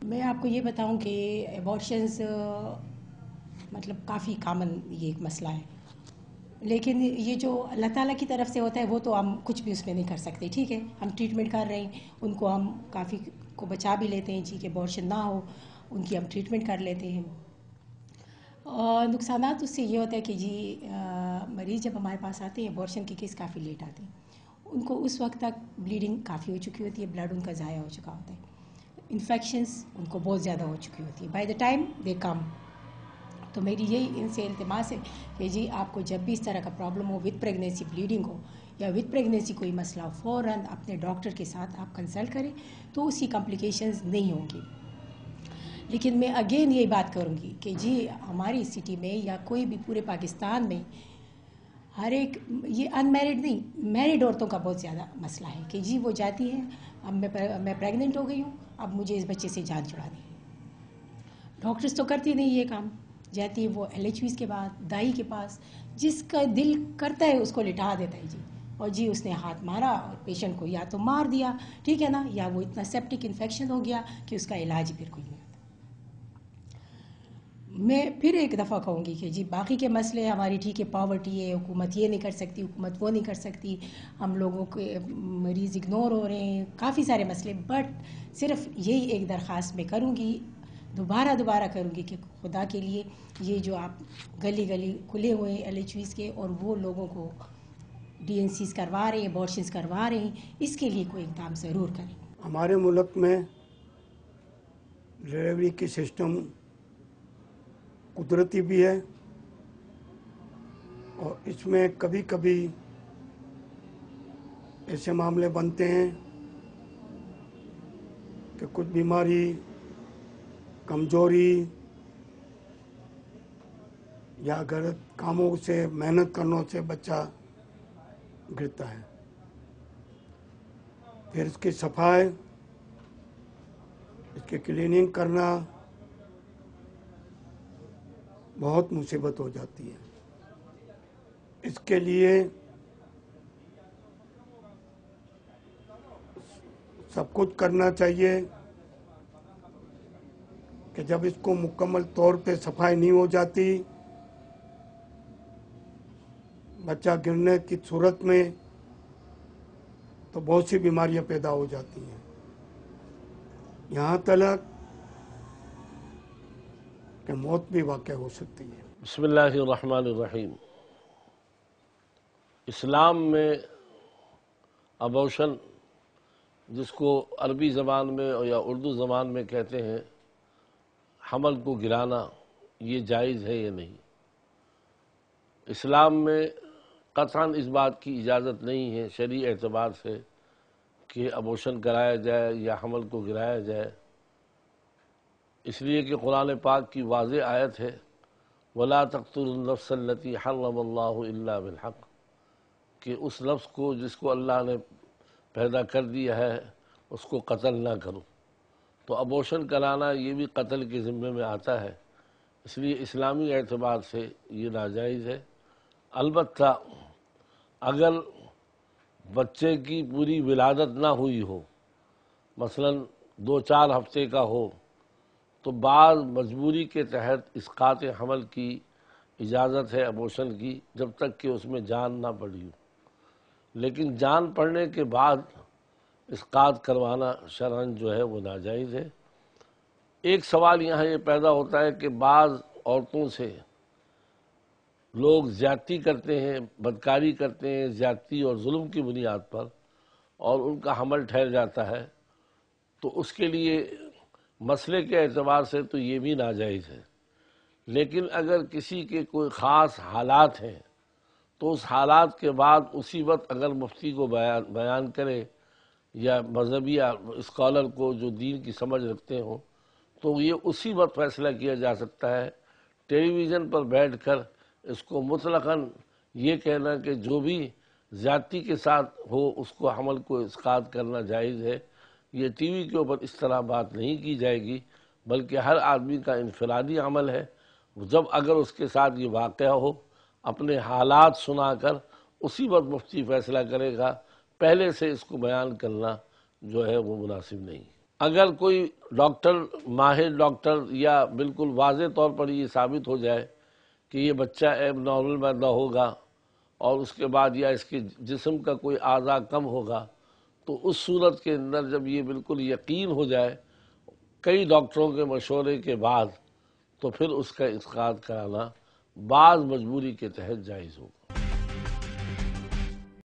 میں آپ کو یہ بتاؤں کہ ایبارشنز مطلب کافی کامن یہ ایک مسئلہ ہے، لیکن یہ جو اللہ تعالیٰ کی طرف سے ہوتا ہے وہ تو ہم کچھ بھی اس میں نہیں کر سکتے. ٹھیک ہے، ہم ٹریٹمنٹ کر رہے ہیں، ان کو ہم کافی کو بچا بھی لیتے ہیں جی کہ ایبارشن نہ ہو، ان کی ہم ٹریٹمنٹ کر لیتے ہیں. اور نقصانات اس سے یہ ہوتا ہے کہ جی مریض جب ہمارے پاس آتے ہیں ایبارشن کے کیس کافی لیٹ آتے ہیں، ان کو اس وقت تک بلیڈنگ کافی ہو چکی ہوتی ہے، بلڈ ان کا ضائع ہو چکا ہوتا ہے، انفیکشنز ان کو بہت زیادہ ہو چکی ہوتی ہے بائی دا ٹائم دے کم. تو میری یہی ان سے التماس ہے کہ جی آپ کو جب بھی اس طرح کا پرابلم ہو، وتھ پریگنینسی بلیڈنگ ہو یا وتھ پریگنینسی کوئی مسئلہ ہو، فوراً اپنے ڈاکٹر کے ساتھ آپ کنسلٹ کریں تو اس کی کمپلیکیشنز نہیں ہوں گی. لیکن میں اگین یہی بات کروں گی کہ جی ہماری سٹی میں یا کوئی بھی پورے پاکستان میں ہر ایک، یہ ان میرڈ نہیں، میرڈ عورتوں کا بہت زیادہ مسئلہ ہے کہ جی وہ جاتی ہے، اب میں پریگننٹ ہو گئی ہوں، اب مجھے اس بچے سے جان چھڑانی ہے. ڈاکٹرز تو کرتی نہیں یہ کام، جاتی ہے وہ LHVs کے بعد دائی کے پاس، جس کا دل کرتا ہے اس کو لٹا دیتا ہے جی، اور جی اس نے ہاتھ مارا اور پیشنٹ کو یا تو مار دیا، ٹھیک ہے نا، یا وہ اتنا سیپٹک انفیکشن ہو گیا کہ اس کا علاج پھر کوئی نہیں ہوتا. میں پھر ایک دفعہ کہوں گی کہ جی باقی کے مسئلے ہماری ٹھیک ہے، پاورٹی ہے، حکومت یہ نہیں کر سکتی، حکومت وہ نہیں کر سکتی، ہم لوگوں کے مریض اگنور ہو رہے ہیں، کافی سارے مسئلے، بٹ صرف یہی ایک درخواست میں کروں گی، دوبارہ کروں گی کہ خدا کے لیے یہ جو آپ گلی گلی کھلے ہوئے ہیں LHVs کے اور وہ لوگوں کو DNCs کروا رہے ہیں، ایبارشنز کروا رہے ہیں، اس کے لیے کوئی اقدام ضرور کریں. ہمارے ملک میں ڈلیوری کی سسٹم قدرتی بھی ہے اور اس میں کبھی کبھی ایسے معاملے بنتے ہیں کہ کچھ بیماری، کمزوری یا غلط کاموں سے، محنت کرنے سے بچہ گرتا ہے. پھر اس کی صفائی، اس کی کلیننگ کرنا بہت مصیبت ہو جاتی ہے. اس کے لیے سب کچھ کرنا چاہیے کہ جب اس کو مکمل طور پہ صفائی نہیں ہو جاتی، بچہ گرنے کی صورت میں تو بہت سی بیماریاں پیدا ہو جاتی ہیں، یہاں تک کہ موت بھی واقع ہو سکتی ہے. بسم اللہ الرحمن الرحیم. اسلام میں ابورشن، جس کو عربی زبان میں یا اردو زبان میں کہتے ہیں حمل کو گرانا، یہ جائز ہے یا نہیں؟ اسلام میں قطعاً اس بات کی اجازت نہیں ہے شرعی اعتبار سے کہ ابورشن کرایا جائے یا حمل کو گرایا جائے، اس لیے کہ قرآن پاک کی واضح آیت ہے وَلَا تَقْتُلُوا النَّفْسَ الَّتِي حَرَّمَ اللَّهُ إِلَّا بِالْحَقِّ، کہ اس نفس کو جس کو اللہ نے پیدا کر دیا ہے اس کو قتل نہ کرو. تو ابورشن کرانا یہ بھی قتل کے ذمے میں آتا ہے، اس لیے اسلامی اعتبار سے یہ ناجائز ہے. البتہ اگر بچے کی پوری ولادت نہ ہوئی ہو، مثلا 2-4 ہفتے کا ہو، تو بعض مجبوری کے تحت اسقاط حمل کی اجازت ہے ابورشن کی، جب تک کہ اس میں جان نہ پڑی ہو. لیکن جان پڑنے کے بعد اسقاط کروانا شرعاً جو ہے وہ ناجائز ہے. ایک سوال یہاں یہ پیدا ہوتا ہے کہ بعض عورتوں سے لوگ زیادتی کرتے ہیں، بدکاری کرتے ہیں زیادتی اور ظلم کی بنیاد پر، اور ان کا حمل ٹھہر جاتا ہے، تو اس کے لیے مسئلے کے اعتبار سے تو یہ بھی ناجائز ہے. لیکن اگر کسی کے کوئی خاص حالات ہیں تو اس حالات کے بعد اسی وقت اگر مفتی کو بیان کرے یا مذہبی اسکالر کو جو دین کی سمجھ رکھتے ہوں، تو یہ اسی وقت فیصلہ کیا جا سکتا ہے. ٹیلی ویژن پر بیٹھ کر اس کو مطلقاً یہ کہنا کہ جو بھی زیادتی کے ساتھ ہو اس کو حمل کو اسقاط کرنا جائز ہے، یہ ٹی وی کے اوپر اس طرح بات نہیں کی جائے گی، بلکہ ہر آدمی کا انفرادی عمل ہے. جب اگر اس کے ساتھ یہ واقعہ ہو، اپنے حالات سنا کر اسی وقت مفتی فیصلہ کرے گا، پہلے سے اس کو بیان کرنا جو ہے وہ مناسب نہیں. اگر کوئی ڈاکٹر، ماہر ڈاکٹر یا بالکل واضح طور پر یہ ثابت ہو جائے کہ یہ بچہ ایب نارمل پیدا ہوگا اور اس کے بعد یا اس کے جسم کا کوئی اعضاء کم ہوگا، تو اس صورت کے اندر جب یہ بالکل یقین ہو جائے کئی ڈاکٹروں کے مشورے کے بعد، تو پھر اس کا اسقاط کرانا بعض مجبوری کے تحت جائز ہوگا۔